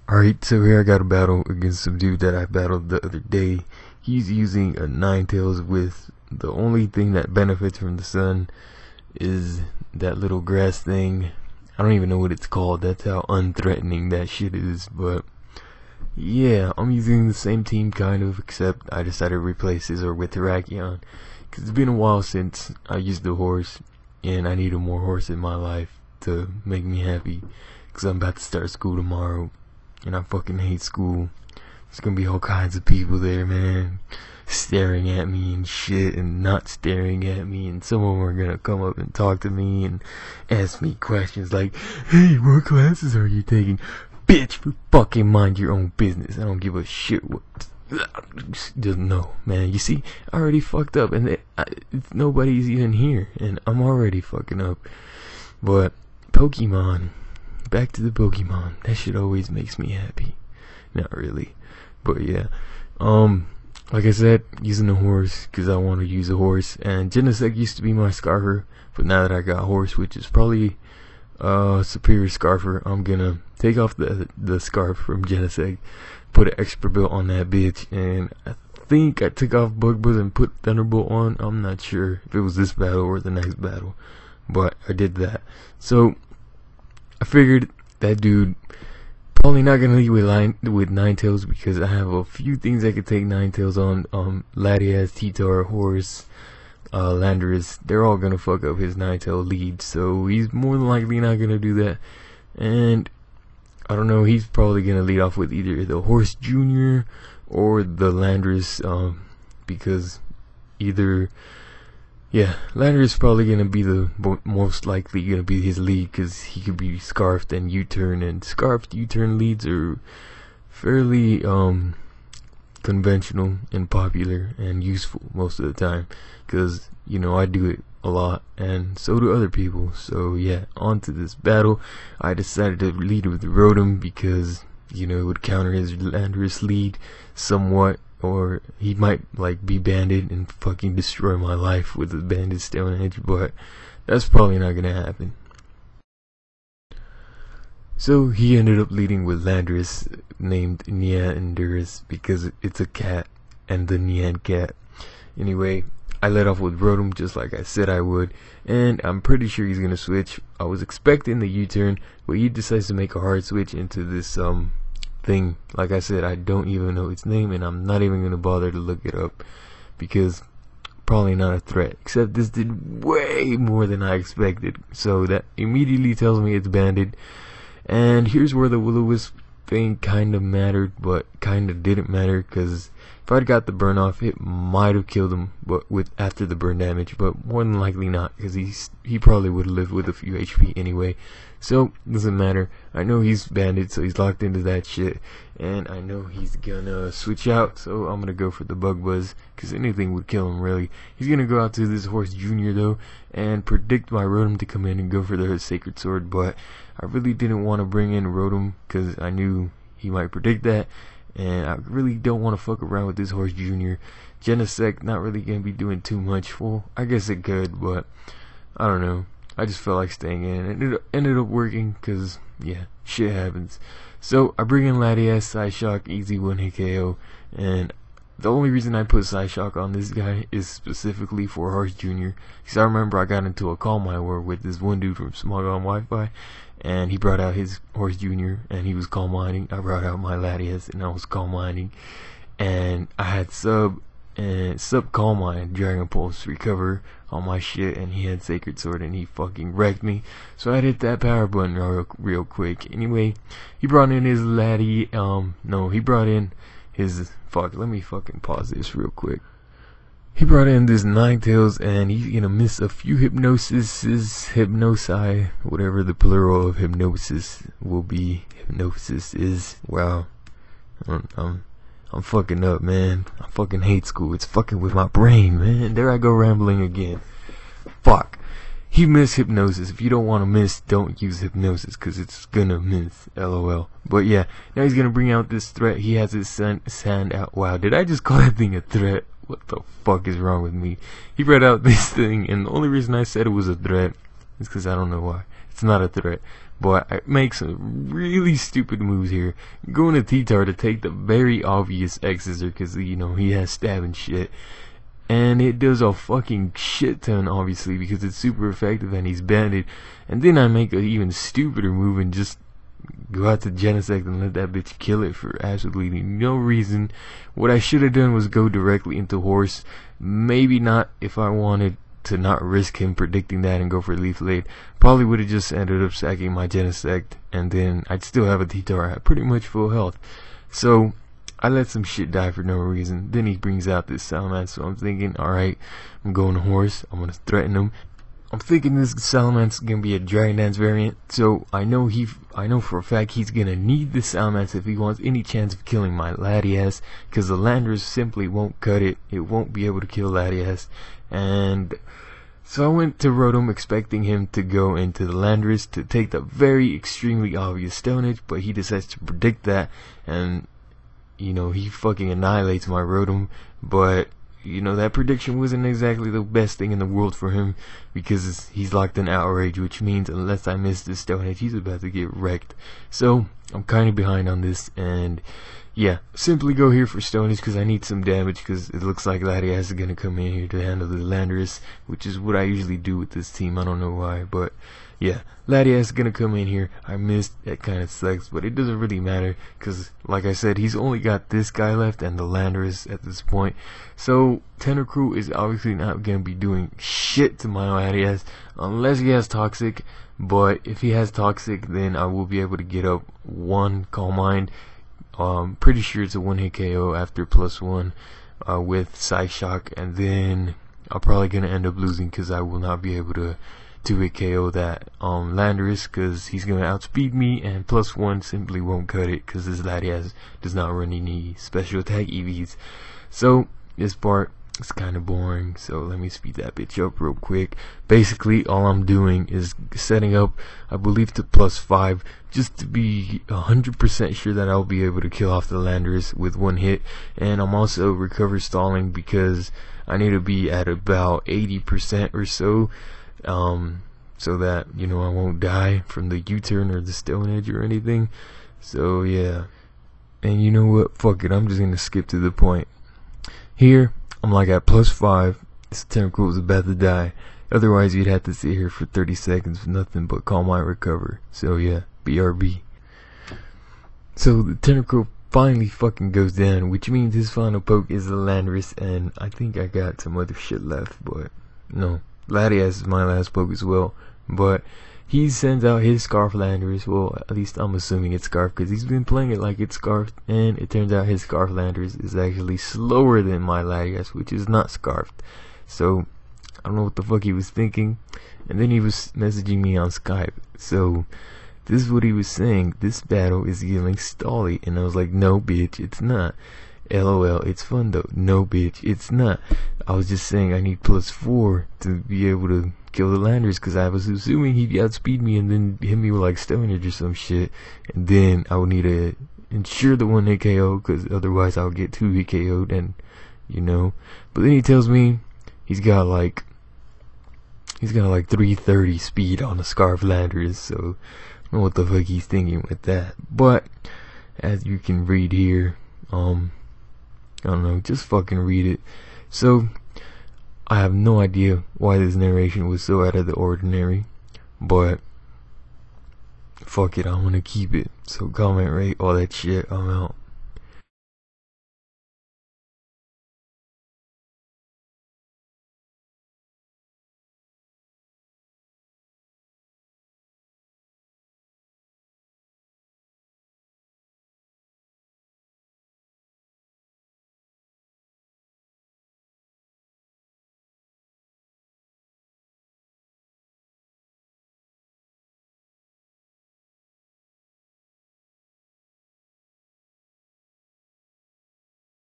Alright, so here I got a battle against some dude that I battled the other day. He's using a Ninetales with the only thing that benefits from the sun is that little grass thing. I don't even know what it's called. That's how unthreatening that shit is. But yeah, I'm using the same team kind of, except I decided to replace Scizor with Terrakion. Cause it's been a while since I used the horse, and I need a more horse in my life to make me happy. Cause I'm about to start school tomorrow, and I fucking hate school. There's gonna be all kinds of people there, man, staring at me and shit, and not staring at me, and some of them are gonna come up and talk to me and ask me questions like, hey, what classes are you taking? Bitch, fucking mind your own business. I don't give a shit what. Doesn't know, man. You see, I already fucked up, and nobody's even here, and I'm already fucking up. But Pokemon, back to the Pokemon. That shit always makes me happy. Not really, but yeah. Like I said, using the horse because I want to use a horse. And Genesect used to be my Scarfer, but now that I got horse, which is probably superior Scarfer, I'm gonna take off the scarf from Genesect, put an extra build on that bitch, and I think I took off Bug Buzz and put Thunderbolt on. I'm not sure if it was this battle or the next battle, but I did that. So I figured that dude probably not gonna lead with Ninetales because I have a few things I could take Ninetales on. Latias, Titar, Horse, Landorus, they're all gonna fuck up his Ninetale lead, so he's more than likely not gonna do that. And I don't know, he's probably gonna lead off with either the Horse Junior or the Landorus, because Landorus is probably gonna be the most likely gonna be his lead, because he could be Scarfed and U-turn, and Scarfed U-turn leads are fairly conventional and popular and useful most of the time, because you know I do it a lot and so do other people. So yeah, on to this battle. I decided to lead with Rotom because you know it would counter his Landorus lead somewhat, or he might like be banded and fucking destroy my life with the banded Stone Edge, but that's probably not gonna happen. So he ended up leading with Landorus, named Neandurus because it's a cat and the Nean cat. Anyway, I led off with Rotom just like I said I would, and I'm pretty sure he's gonna switch. I was expecting the U-turn, but he decides to make a hard switch into this thing. Like I said, I don't even know its name, and I'm not even gonna bother to look it up because probably not a threat. Except this did way more than I expected, so that immediately tells me it's banded. And here's where the Will-O-Wisp thing kind of mattered, but kind of didn't matter, because if I'd got the burn off, it might have killed him, but after the burn damage, but more than likely not, because he probably would have lived with a few HP anyway. So doesn't matter. I know he's banded, so he's locked into that shit, and I know he's gonna switch out, so I'm gonna go for the Bug Buzz, because anything would kill him really. He's gonna go out to this Horse Junior though, and predict my Rotom to come in and go for the Sacred Sword, but I really didn't want to bring in Rotom because I knew he might predict that, and I really don't want to fuck around with this Horse Junior. Genesect not really gonna be doing too much. Well, I guess it could, but I don't know. I just felt like staying in, and it ended up working because yeah, shit happens. So I bring in Latias, Psyshock, easy 1-hit KO, and the only reason I put Psyshock on this guy is specifically for Horse Junior, because I remember I got into a Calm Mind war with this one dude from Smog on Wi-Fi, and he brought out his Horse Junior, and he was Calm Minding. I brought out my Latias, and I was Calm Minding, and I had Sub Calm Mind, Dragon Pulse, Recover on my shit, and he had Sacred Sword, and he fucking wrecked me. So I hit that power button real quick. Anyway, he brought in his he brought in his, let me fucking pause this real quick. He brought in this Ninetales, and he's gonna miss a few Hypnosi, whatever the plural of Hypnosis will be. Hypnosis is, wow, I'm fucking up, man. I fucking hate school. It's fucking with my brain, man. There I go rambling again. Fuck. He missed Hypnosis. If you don't want to miss, don't use Hypnosis, because it's gonna miss. LOL. But yeah, now he's gonna bring out this threat. He has his sand out. Wow, did I just call that thing a threat? What the fuck is wrong with me? He brought out this thing, and the only reason I said it was a threat is because I don't know why. It's not a threat. but I make some really stupid moves here. Going to T-Tar to take the very obvious X-Scissor, because, you know, he has stab and shit. And it does a fucking shit ton, obviously, because it's super effective and he's banded. And then I make an even stupider move and just go out to Genesect and let that bitch kill it for absolutely no reason. What I should have done was go directly into Horse. Maybe not if I wanted to not risk him predicting that and go for Leaf Blade. Probably would have just ended up sacking my Genesect, and then I'd still have a T-Tar at pretty much full health. So I let some shit die for no reason. Then he brings out this Salamence, so I'm thinking, alright, I'm going to Horse, I'm gonna threaten him. I'm thinking this Salamence is gonna be a Dragon Dance variant, so I know for a fact he's gonna need this Salamence if he wants any chance of killing my Latias, because the Landorus simply won't cut it. It won't be able to kill Latias. And so I went to Rotom expecting him to go into the Landorus to take the very extremely obvious Stone Edge, but he decides to predict that, and you know, he fucking annihilates my Rotom. But you know, that prediction wasn't exactly the best thing in the world for him, because he's locked in Outrage, which means unless I miss this Stone Edge, he's about to get wrecked. So I'm kind of behind on this, and yeah, simply go here for Stone Edge because I need some damage, because it looks like Latias is going to come in here to handle the Landorus, which is what I usually do with this team. I don't know why, but yeah, Latias is going to come in here. I missed, that kind of sucks, but it doesn't really matter, because like I said, he's only got this guy left and the Landorus at this point. So Tentacruel is obviously not going to be doing shit to my Latias unless he has Toxic, but if he has Toxic, then I will be able to get up one Calm Mind. Pretty sure it's a one-hit KO after +1 with Psyshock, and then I'm probably gonna end up losing because I will not be able to 2-hit KO that Landorus, because he's gonna outspeed me, and +1 simply won't cut it because this Latias does not run any special attack EVs. So this part is kind of boring, so let me speed that bitch up real quick. Basically all I'm doing is setting up, I believe, to +5 just to be 100% sure that I'll be able to kill off the Landorus with one hit. And I'm also recover stalling because I need to be at about 80% or so, so that, you know, I won't die from the U-turn or the Stone Edge or anything. So yeah, and you know what, fuck it, I'm just gonna skip to the point. Here I'm like at +5. This Tentacruel is about to die. Otherwise you'd have to sit here for 30 seconds with nothing but Calm Mind recover. So yeah, BRB. So the Tentacruel finally fucking goes down, which means his final poke is the Landorus, and I think I got some other shit left, but no, Latias is my last poke as well. But he sends out his Scarf Landorus. Well, at least I'm assuming it's Scarf, because he's been playing it like it's Scarfed, and it turns out his Scarf Landorus is actually slower than my Latias, which is not Scarfed. So I don't know what the fuck he was thinking. And then he was messaging me on Skype. So this is what he was saying: this battle is yelling Stally. And I was like, no bitch, it's not. LOL, it's fun though. No bitch, it's not. I was just saying I need +4 to be able to kill the Landorus, because I was assuming he'd outspeed me and then hit me with like Stone Edge or some shit, and then I would need to ensure the 1-hit KO, because otherwise I'll get 2-hit KO'd, and you know. But then he tells me he's got like 330 speed on the Scarf Landorus, so I don't know what the fuck he's thinking with that. But as you can read here, I don't know, just fucking read it. So I have no idea why this narration was so out of the ordinary, but fuck it, I want to keep it. So comment, rate, all that shit. I'm out.